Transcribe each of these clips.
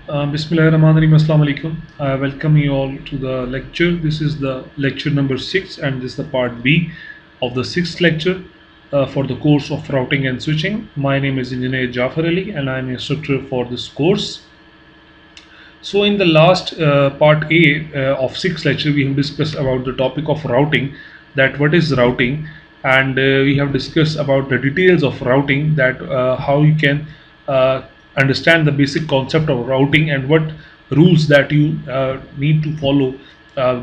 Bismillahirrahmanirrahim. Assalamu alaikum. I welcome you all to the lecture. This is the lecture number 6, and this is the part B of the sixth lecture for the course of routing and switching. My name is Engineer Jafar Ali, and I am instructor for this course. So, in the last part A of sixth lecture, we have discussed about the topic of routing, that what is routing, and we have discussed about the details of routing, that how you can uh, understand the basic concept of routing and what rules that you need to follow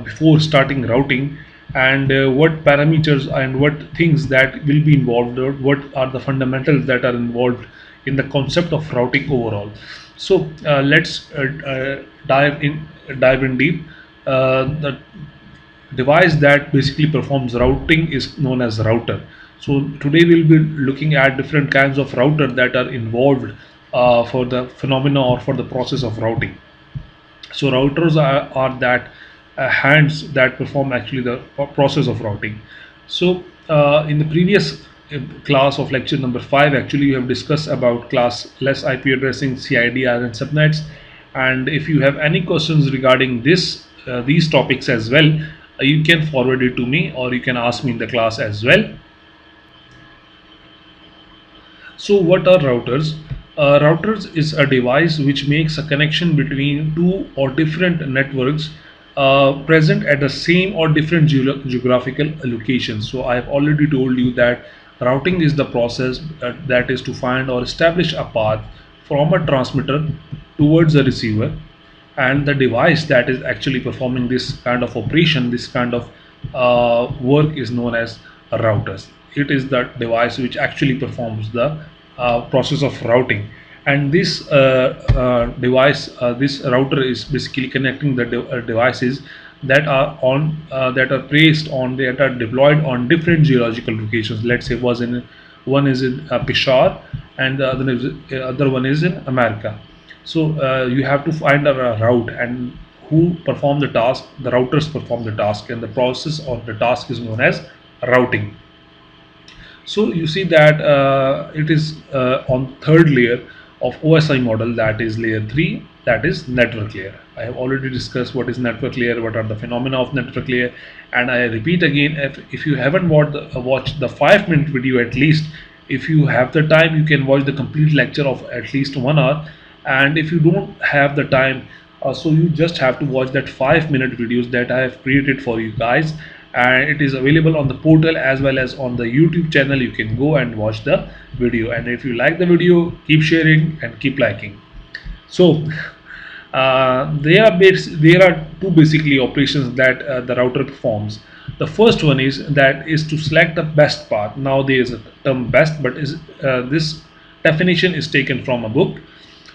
before starting routing, and what parameters and what things that will be involved, or what are the fundamentals that are involved in the concept of routing overall. So let's dive in deep. The device that basically performs routing is known as router. So today we'll be looking at different kinds of router that are involved for the phenomena or for the process of routing. So routers are that hands that perform actually the process of routing. So in the previous class of lecture number 5, actually we have discussed about classless IP addressing, CIDR and subnets. And if you have any questions regarding these topics as well, you can forward it to me, or you can ask me in the class as well. So, what are routers? Routers is a device which makes a connection between two or different networks present at the same or different geographical locations. So, I have already told you that routing is the process that is to find or establish a path from a transmitter towards a receiver, and the device that is actually performing this kind of operation, this kind of work, is known as routers. It is the device which actually performs the process of routing, and this this router is basically connecting the devices that are placed on, that are deployed on different geological locations. Let's say one is in Peshawar, and the other one is in America. So you have to find a route, and who perform the task? The routers perform the task, and the process or the task is known as routing. So you see that it is on third layer of OSI model, that is layer 3, that is network layer. I have already discussed what is network layer, what are the phenomena of network layer, and I repeat again, if you haven't watched the 5-minute video at least, if you have the time, you can watch the complete lecture of at least 1 hour. And if you don't have the time, so you just have to watch that 5-minute videos that I have created for you guys, and it is available on the portal as well as on the YouTube channel. You can go and watch the video, and if you like the video, keep sharing and keep liking. So there are two basically operations that the router performs. The first one is to select the best path. Now there is a term best, but this definition is taken from a book.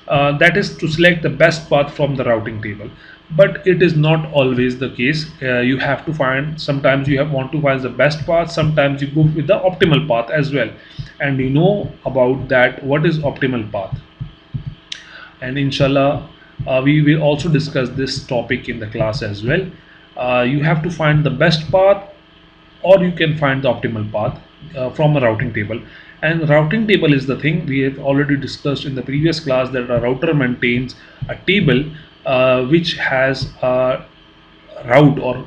That is to select the best path from the routing table, but it is not always the case. You have to find, sometimes you want to find the best path, sometimes you go with the optimal path as well, and you know about that what is optimal path. And inshallah we will also discuss this topic in the class as well. You have to find the best path, or you can find the optimal path from a routing table. And routing table is the thing we have already discussed in the previous class, that a router maintains a table which has a route or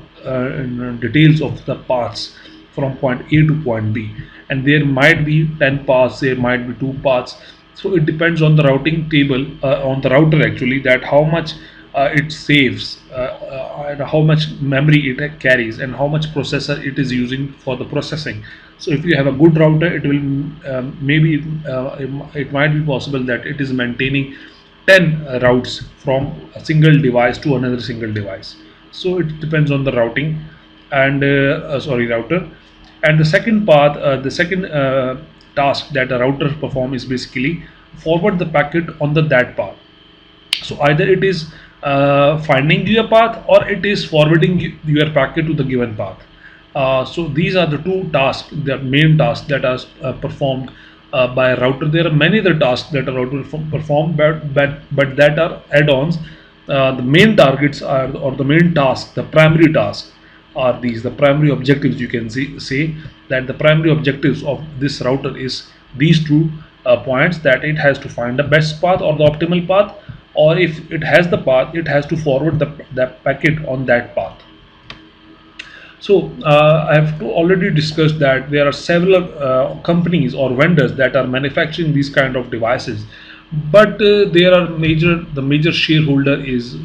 details of the paths from point A to point B, and there might be 10 paths, there might be 2 paths. So it depends on the routing table, on the router actually, that how much it saves, and how much memory it carries, and how much processor it is using for the processing. So if you have a good router, it will maybe it might be possible that it is maintaining 10 routes from a single device to another single device. So it depends on the routing and router. And the second path, the second task that a router perform is basically forward the packet on that path. So either it is finding you a path, or it is forwarding your packet to the given path. So these are the two tasks, the main tasks that are performed by a router. There are many other tasks that a router perform, but that are add-ons. The main targets are, or the main task, the primary task are these, the primary objectives. You can say that the primary objectives of this router is these two points, that it has to find the best path or the optimal path, or if it has the path, it has to forward that packet on that path. So I have already discussed that there are several companies or vendors that are manufacturing these kind of devices, but there are the major shareholder is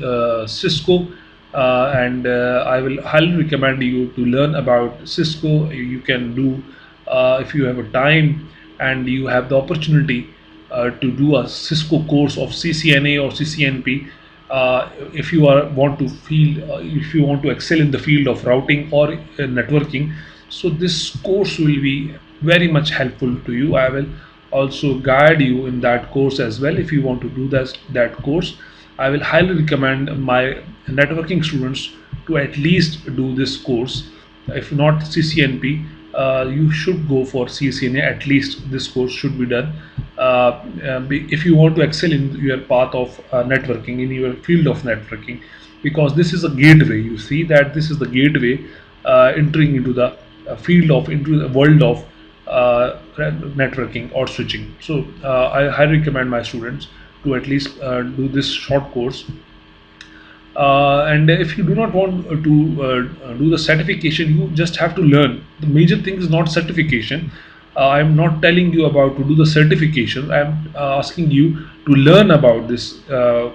Cisco, and I will highly recommend you to learn about Cisco. You can do, if you have a time and you have the opportunity to do a Cisco course of CCNA or CCNP. If you want to if you want to excel in the field of routing or networking, so this course will be very much helpful to you. I will also guide you in that course as well. If you want to do that course, I will highly recommend my networking students to at least do this course. If not CCNP, you should go for CCNA. At least this course should be done. If you want to excel in your path of networking, in your field of networking, because this is a gateway. You see that this is the gateway entering into the into the world of networking or switching. So I highly recommend my students to at least do this short course. And if you do not want to do the certification, you just have to learn. The major thing is not certification. I'm not telling you about to do the certification. I'm asking you to learn about this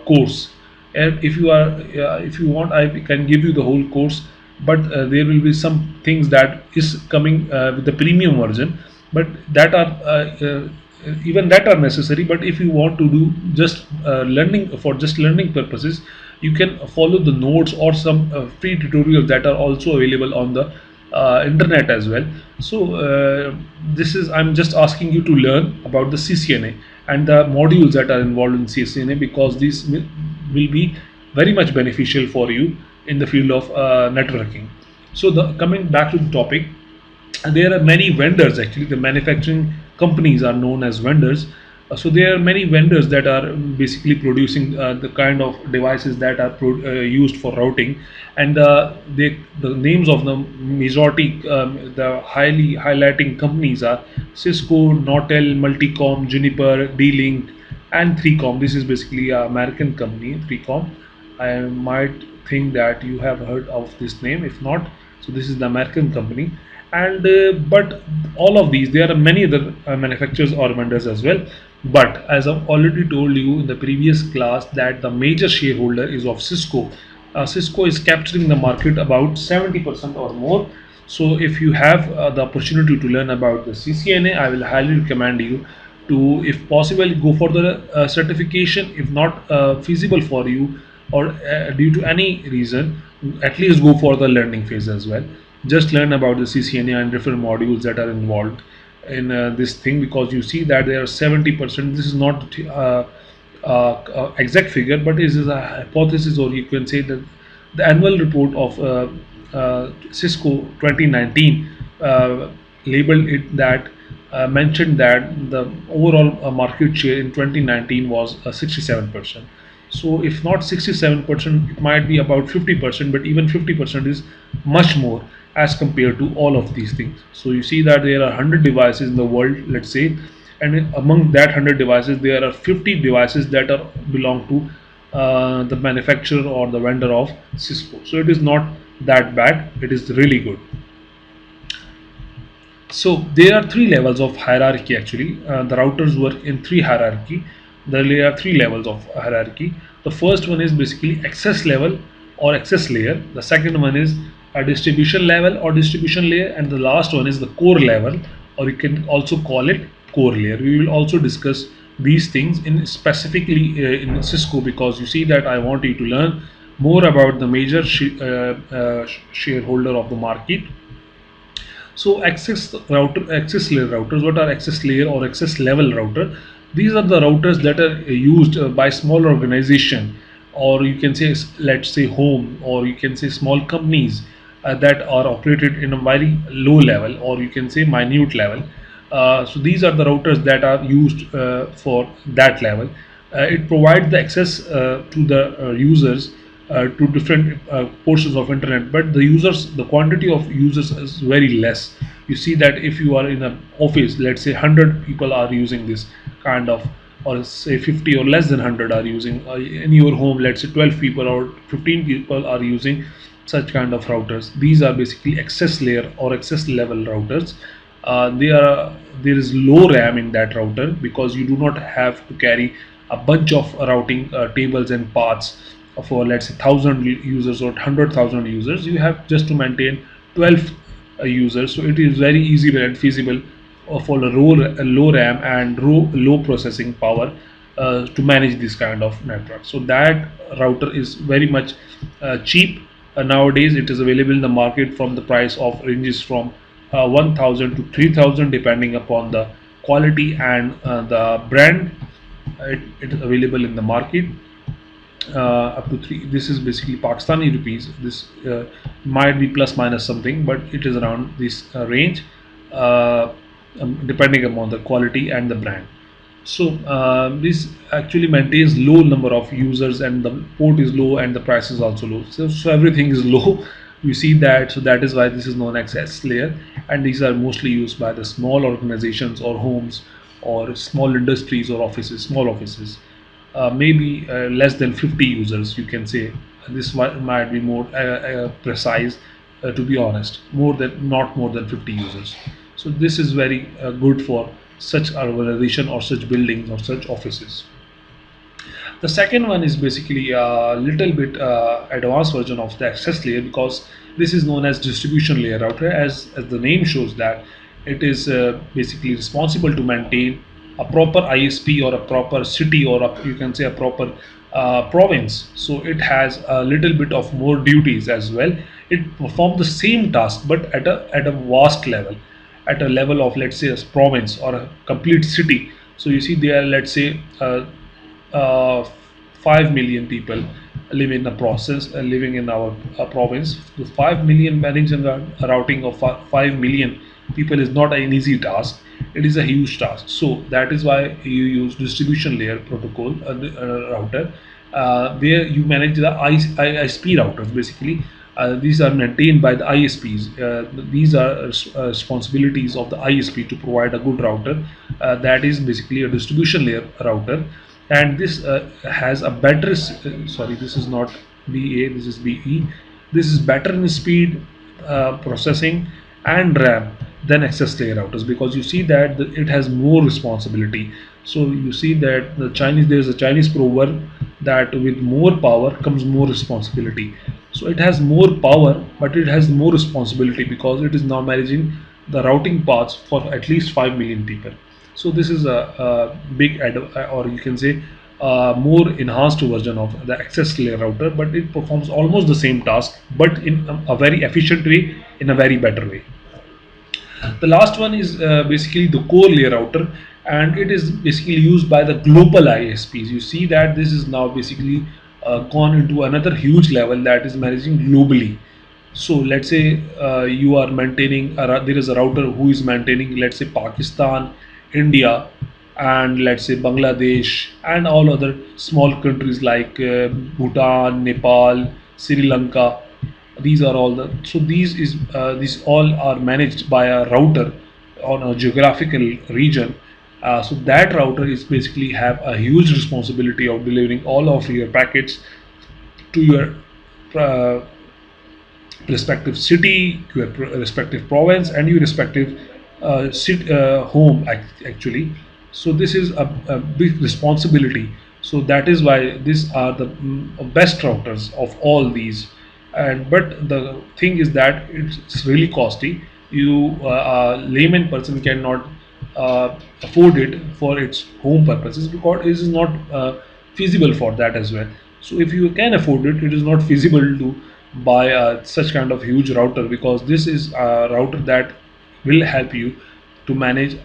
course. And if you want, I can give you the whole course, but there will be some things that is coming with the premium version, but that are even that are necessary. But if you want to do just learning for just learning purposes, you can follow the notes or some free tutorials that are also available on the internet as well. So this is I'm just asking you to learn about the CCNA and the modules that are involved in CCNA, because these will be very much beneficial for you in the field of networking. So coming back to the topic, there are many vendors. Actually, the manufacturing companies are known as vendors. So there are many vendors that are basically producing the kind of devices that are used for routing, and the names of the majority, the highly highlighting companies are Cisco, Nortel, Multicom, Juniper, D-Link, and 3Com. This is basically an American company, 3Com. I might think that you have heard of this name. If not, so this is the American company. And but all of these, there are many other manufacturers or vendors as well. But as I've already told you in the previous class, that the major shareholder is of Cisco. Cisco is capturing the market about 70% or more. So if you have the opportunity to learn about the CCNA, I will highly recommend you to, if possible, go for the certification. If not feasible for you, or due to any reason, at least go for the learning phase as well. Just learn about the CCNA and different modules that are involved in this thing, because you see that there are 70%. This is not exact figure, but it is a hypothesis, or you can say that the annual report of Cisco 2019 labeled it that mentioned that the overall market share in 2019 was 67%. So if not 67%, it might be about 50%, but even 50% is much more as compared to all of these things. So you see that there are 100 devices in the world, let's say, and among that 100 devices, there are 50 devices that are belong to the manufacturer or the vendor of Cisco. So it is not that bad, it is really good. So there are three levels of hierarchy actually. The routers work in three hierarchy. There are three levels of hierarchy. The first one is basically access level or access layer. The second one is a distribution level or distribution layer, and the last one is the core level, or you can also call it core layer. We will also discuss these things in specifically in Cisco, because you see that I want you to learn more about the major shareholder of the market. So access layer routers. What are access layer or access level router? These are the routers that are used by small organization, or you can say, let's say, home, or you can say small companies that are operated in a very low level, or you can say minute level. So these are the routers that are used for that level. It provides the access to the users to different portions of internet, but the quantity of users is very less. You see that if you are in an office, let's say 100 people are using this kind of or say 50 or less than 100 are using in your home, let's say 12 people or 15 people are using such kind of routers. These are basically access layer or access level routers. There is low RAM in that router because you do not have to carry a bunch of routing tables and paths for, let's say, 1,000 users or 100,000 users. You have just to maintain 12 users, so it is very easy and feasible for a low RAM and low processing power to manage this kind of network. So that router is very much cheap. Nowadays it is available in the market from the price of ranges from 1000 to 3000 depending upon the quality and the brand. It is available in the market up to three. This is basically Pakistani rupees. This might be plus minus something, but it is around this range, uh, depending upon the quality and the brand. So this actually maintains low number of users, and the port is low, and the price is also low. So everything is low. We see that, so that is why this is known as S layer, and these are mostly used by the small organizations or homes or small industries or offices, small offices, maybe less than 50 users, you can say. This might be more precise, to be honest, more than not more than 50 users. So this is very good for such organization or such buildings or such offices. The second one is basically a little bit advanced version of the access layer, because this is known as distribution layer router. As the name shows that it is basically responsible to maintain a proper ISP or a proper city, or you can say a proper province. So it has a little bit of more duties as well. It performs the same task but at a vast level, at a level of, let's say, a province or a complete city. So you see there, let's say, uh, 5 million people live in a process living in our province. The 5 million managing a routing of 5 million people is not an easy task. It is a huge task. So that is why you use distribution layer protocol router, where you manage the ISP routers. Basically, these are maintained by the ISPs. These are responsibilities of the ISP to provide a good router. That is basically a distribution layer router, and this has a better. Sorry, this is not BA. This is BE. This is better in speed, processing, and RAM than access layer routers, because you see that it has more responsibility. So you see that there is a Chinese proverb that with more power comes more responsibility. So it has more power, but it has more responsibility because it is now managing the routing paths for at least 5 million people. So this is a big or you can say more enhanced version of the access layer router, but it performs almost the same task, but in a very efficient way, in a very better way. The last one is basically the core layer router, and it is basically used by the global ISPs. You see that this is now basically gone into another huge level, that is managing globally. So let's say you are maintaining there is a router who is maintaining, let's say, Pakistan, India, and let's say Bangladesh, and all other small countries like Bhutan, Nepal, Sri Lanka. These are all the, so these all are managed by a router on a geographical region. So that router is basically have a huge responsibility of delivering all of your packets to your uh, respective city, your respective province, and your respective home actually. So this is a big responsibility. So that is why these are the best routers of all these. And but the thing is that it's really costly. You a layman person cannot afford it for its home purposes, because it is not feasible for that as well. So if you can afford it, it is not feasible to buy such kind of huge router, because this is a router that will help you to manage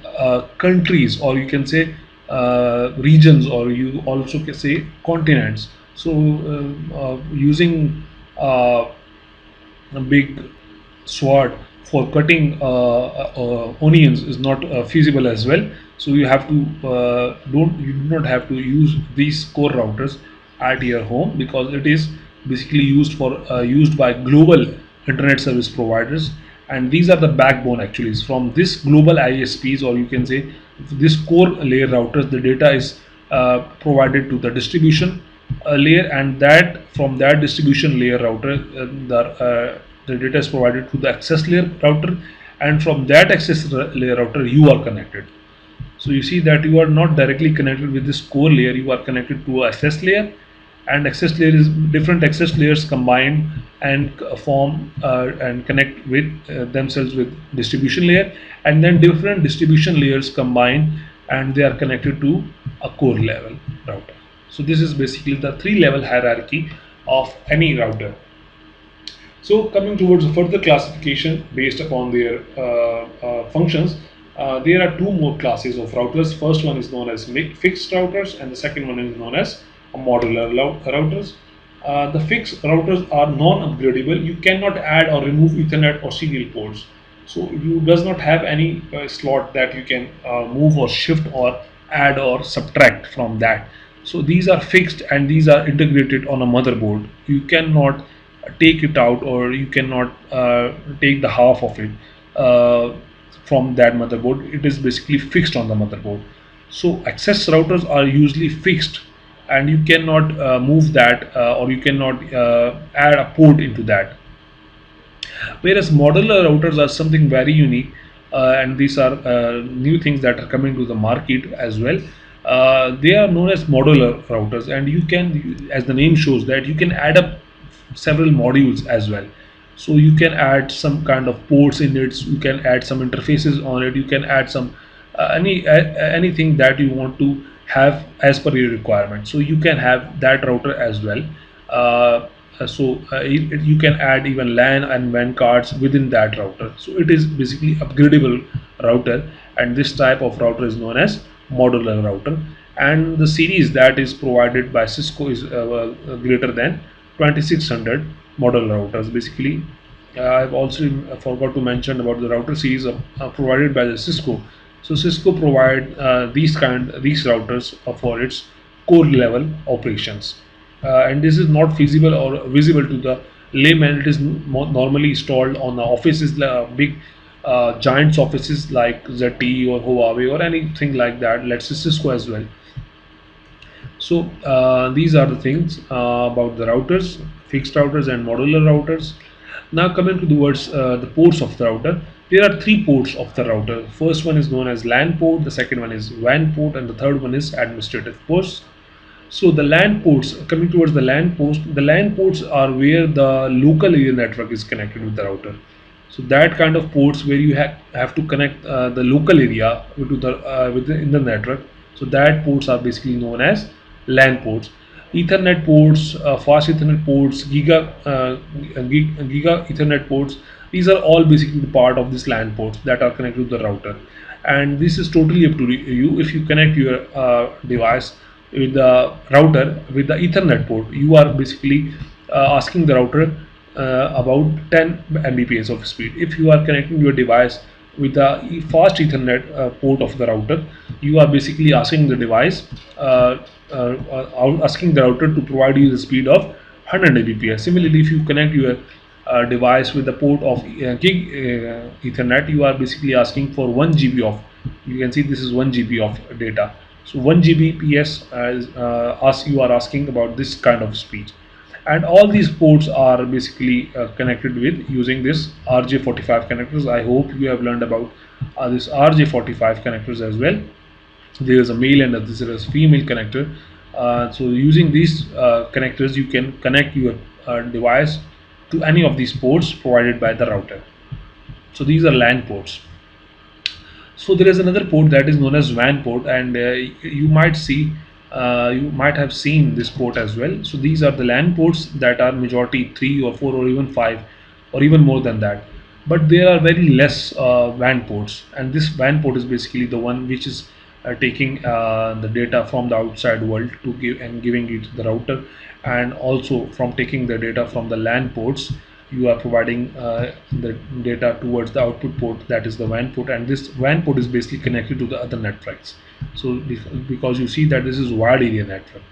countries, or you can say regions, or you also can say continents. So using a big sword for cutting onions is not feasible as well. So you have to don't you do not have to use these core routers at your home, because it is basically used by global internet service providers, and these are the backbone actually. From this global ISPs, or you can say this core layer routers, the data is provided to the distribution layer, and that from that distribution layer router, the data is provided to the access layer router, and from that access layer router you are connected. So you see that you are not directly connected with this core layer, you are connected to a access layer, and access layer is different access layers combined and form and connect with themselves with distribution layer, and then different distribution layers combine and they are connected to a core level router. So this is basically the three level hierarchy of any router. So coming towards a further classification based upon their functions, there are two more classes of routers. First one is known as fixed routers, and the second one is known as modular routers. The fixed routers are non-upgradable. You cannot add or remove Ethernet or serial ports. So you does not have any slot that you can move or shift or add or subtract from that. So these are fixed and these are integrated on a motherboard. You cannot take it out, or you cannot take the half of it from that motherboard. It is basically fixed on the motherboard. So access routers are usually fixed and you cannot move that or you cannot add a port into that. Whereas modular routers are something very unique, and these are new things that are coming to the market as well. They are known as modular routers, and you can, as the name shows, that you can add up several modules as well. So you can add some kind of ports in it, you can add some interfaces on it, you can add some anything that you want to have as per your requirement. So you can have that router as well. You can add even LAN and WAN cards within that router. So it is basically upgradable router, and this type of router is known as modular router. And the series that is provided by Cisco is greater than 2600 modular routers. Basically, I've also forgot to mention about the router series provided by the Cisco. So Cisco provide these routers for its core level operations, and this is not feasible or visible to the layman. It is normally installed on the offices, big giants offices like ZTE or Huawei or anything like that. Let's say Cisco as well. So these are the things about the routers, fixed routers and modular routers. Now coming towards the ports of the router, there are three ports of the router. First one is known as LAN port, the second one is WAN port, and the third one is administrative ports. So the LAN ports, coming towards the LAN ports are where the local area network is connected with the router. So that kind of ports where you have to connect the local area within the network. So that ports are basically known as LAN ports. Ethernet ports, fast Ethernet ports, giga Ethernet ports. These are all basically the part of this LAN ports that are connected to the router. And this is totally up to you. If you connect your device with the router with the Ethernet port, you are basically asking the router about 10 Mbps of speed. If you are connecting your device with the fast Ethernet port of the router, you are basically asking the device asking the router to provide you the speed of 100 Mbps. Similarly, if you connect your device with the port of gig Ethernet, you are basically asking for 1 GB of, you can see this is 1 GB of data. So 1 Gbps you are asking about this kind of speed. And all these ports are basically connected with using this RJ45 connectors. I hope you have learned about this RJ45 connectors as well. There is a male and there is a female connector. So using these connectors, you can connect your device to any of these ports provided by the router. So these are LAN ports. So there is another port that is known as WAN port, and you might have seen this port as well. So these are the LAN ports that are majority 3 or 4 or even 5 or even more than that. But there are very less WAN ports, and this WAN port is basically the one which is taking the data from the outside world to giving it to the router, and also from taking the data from the LAN ports, you are providing the data towards the output port, that is the WAN port, and this WAN port is basically connected to the other networks. So because you see that this is wide area network,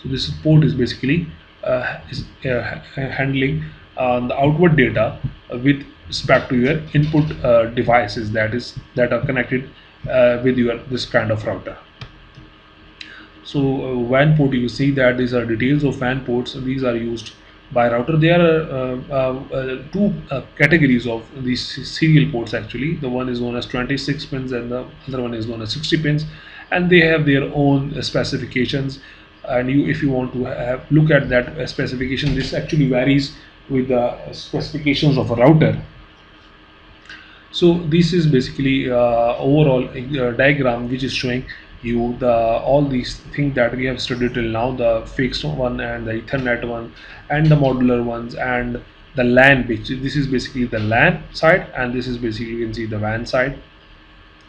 so this port is basically handling the outward data with respect to your input devices that are connected with your this kind of router. So WAN port, you see that these are details of WAN ports. These are used by router. There are two categories of these serial ports actually. The one is known as 26 pins and the other one is known as 60 pins, and they have their own specifications. And you, if you want to look at that specification, this actually varies with the specifications of a router. So this is basically overall diagram which is showing you the all these things that we have studied till now, the fixed one and the Ethernet one and the modular ones and the LAN, which this is basically the LAN side, and this is basically you can see the WAN side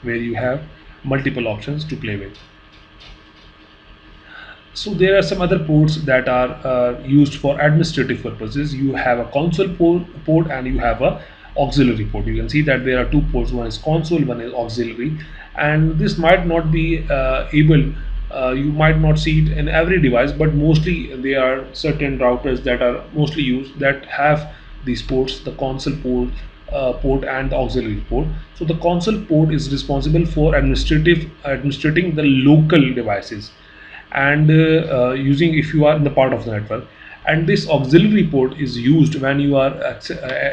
where you have multiple options to play with. So there are some other ports that are used for administrative purposes. You have a console port and you have a auxiliary port. You can see that there are two ports, one is console, one is auxiliary, and this might not be you might not see it in every device, but mostly there are certain routers that are mostly used that have these ports, the console port and the auxiliary port. So the console port is responsible for administrating the local devices and using if you are in the part of the network, and this auxiliary port is used when you are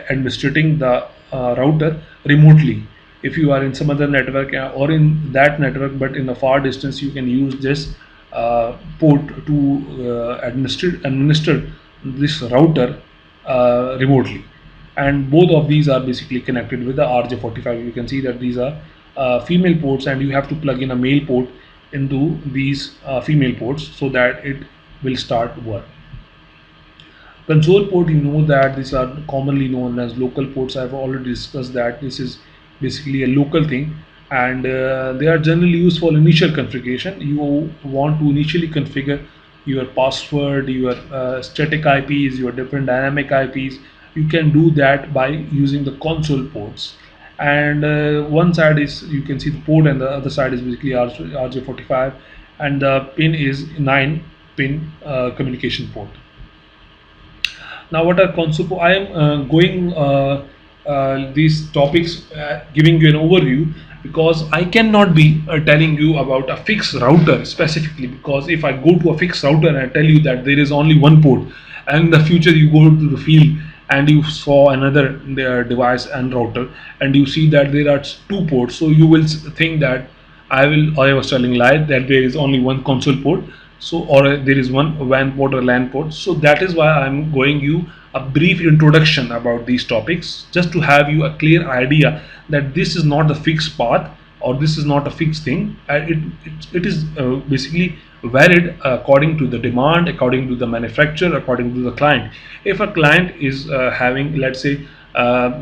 administrating the router remotely. If you are in some other network or in that network but in a far distance, you can use this port to administer this router remotely, and both of these are basically connected with the RJ45. You can see that these are female ports, and you have to plug in a male port into these female ports so that it will start work. Console port, you know that these are commonly known as local ports. I've already discussed that this is basically a local thing, and they are generally used for initial configuration. You want to initially configure your password, your static IPs, your different dynamic IPs. You can do that by using the console ports, and one side is you can see the port and the other side is basically RJ45, and the pin is 9 pin communication port. Now what are console? I am going these topics, giving you an overview, because I cannot be telling you about a fixed router specifically, because if I go to a fixed router and I tell you that there is only one port, and in the future you go to the field and you saw another device and router and you see that there are two ports, so you will think that I was telling lie, that there is only one console port, so or there is one WAN port or LAN port. So that is why I'm going you a brief introduction about these topics, just to have you a clear idea that this is not a fixed path or this is not a fixed thing. It is basically varied according to the demand, according to the manufacturer, according to the client. If a client is having, let's say there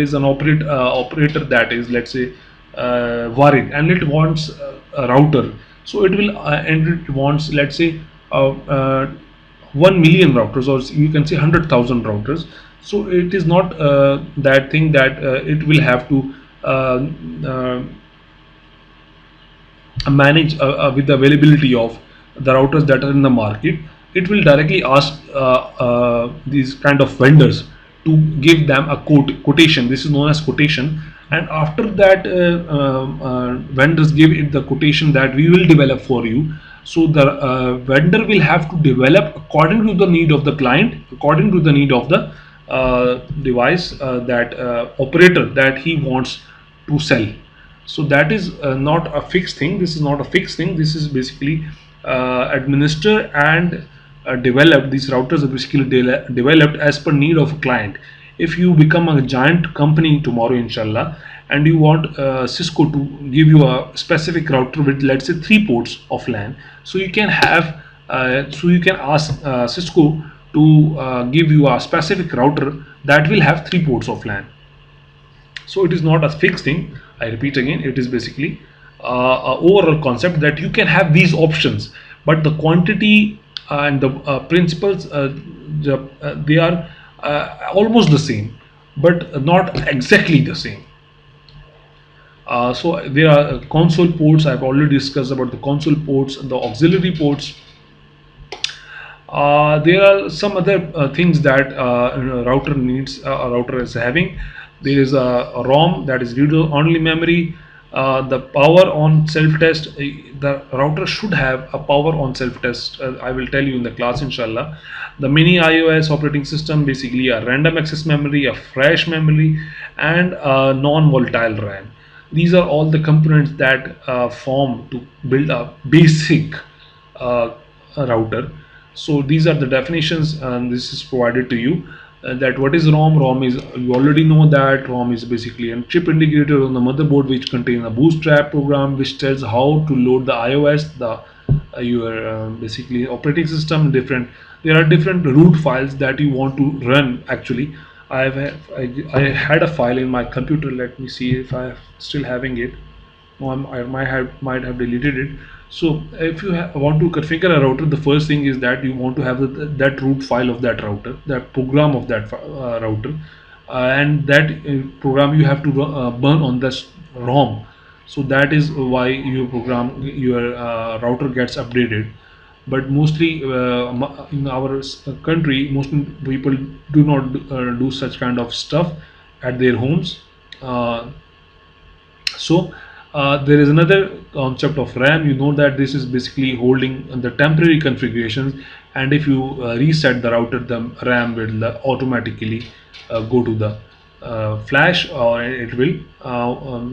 is an operator that is, let's say, worried, and it wants a router, so it will and it wants, let's say, 1 million routers, or you can say 100,000 routers. So it is not that thing that it will have to manage with the availability of the routers that are in the market. It will directly ask these kind of vendors to give them a quotation. This is known as quotation, and after that vendors give it the quotation that we will develop for you. So the vendor will have to develop according to the need of the client, according to the need of the device that operator that he wants to sell. So that is not a fixed thing. This is not a fixed thing. This is basically administered and developed. These routers are basically developed as per need of a client. If you become a giant company tomorrow, inshallah, and you want Cisco to give you a specific router with, let's say, 3 ports of LAN, so you can have so you can ask Cisco to give you a specific router that will have 3 ports of LAN. So it is not a fixed thing. I repeat again, it is basically a overall concept that you can have these options, but the quantity and the principles they are almost the same, but not exactly the same. So there are console ports. I've already discussed about the console ports, the auxiliary ports. There are some other things that a router is having. There is a ROM, that is read only memory. The power on self test, the router should have a power on self test. I will tell you in the class, inshallah. The mini iOS operating system, basically a random access memory, a flash memory, and a non volatile RAM. These are all the components that form to build a basic uh, router. So these are the definitions, and this is provided to you. That what is ROM? ROM is, you already know that ROM is basically a chip integrated on the motherboard which contains a bootstrap program which tells how to load the iOS, the your basically operating system. Different, there are different root files that you want to run. Actually, I had a file in my computer. Let me see if I am still having it. I might have deleted it. So if you want to configure a router, the first thing is that you want to have that root file of that router, that program of that router, and that program you have to burn on this ROM. So that is why your router gets updated. But mostly in our country, most people do not do such kind of stuff at their homes. Uh, so there is another concept of RAM. You know that this is basically holding the temporary configurations, and if you reset the router, the RAM will automatically go to the flash, or it will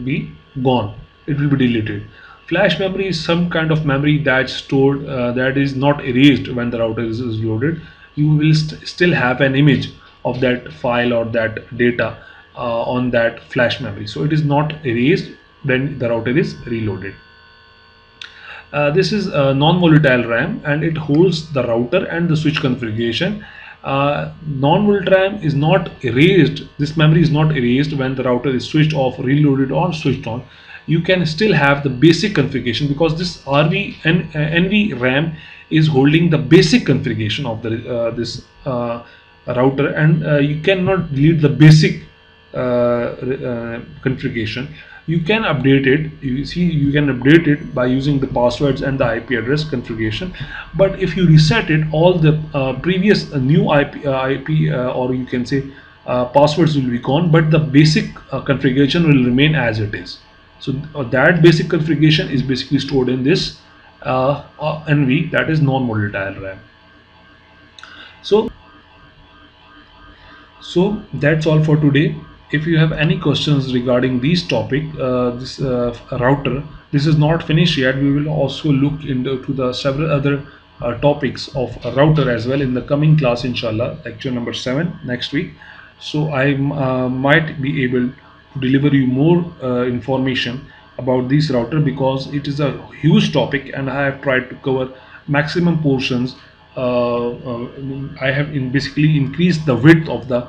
be gone. It will be deleted. Flash memory is some kind of memory that's stored, that is not erased when the router is loaded. You will still have an image of that file or that data on that flash memory. So it is not erased when the router is reloaded. This is a non-volatile RAM, and it holds the router and the switch configuration. Non-volatile RAM is not erased. This memory is not erased when the router is switched off, reloaded, or switched on. You can still have the basic configuration because this NV RAM is holding the basic configuration of this router, and you cannot delete the basic configuration. You can update it. You see, you can update it by using the passwords and the IP address configuration. But if you reset it, all the previous new IP, or you can say passwords will be gone, but the basic configuration will remain as it is. So that basic configuration is basically stored in this NV, that is non-volatile RAM. So that's all for today. If you have any questions regarding this topic, this router, this is not finished yet. We will also look into to the several other topics of a router as well in the coming class, inshallah, lecture number 7 next week. So I might be able to deliver you more information about this router because it is a huge topic, and I have tried to cover maximum portions. I have basically increased the width of the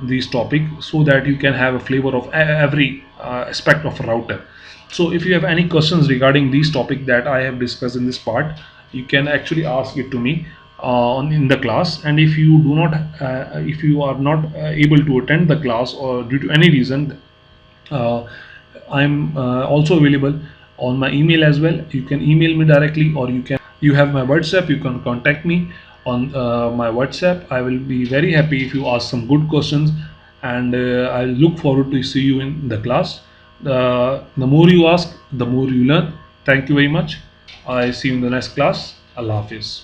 these topic so that you can have a flavor of every aspect of a router. So if you have any questions regarding these topic that I have discussed in this part, you can actually ask it to me in the class. And if you do not if you are not able to attend the class or due to any reason, uh, I'm also available on my email as well. You can email me directly, or you have my WhatsApp. You can contact me on my WhatsApp. I will be very happy if you ask some good questions, and I look forward to see you in the class. The more you ask, the more you learn. Thank you very much. I see you in the next class. Allah Hafiz.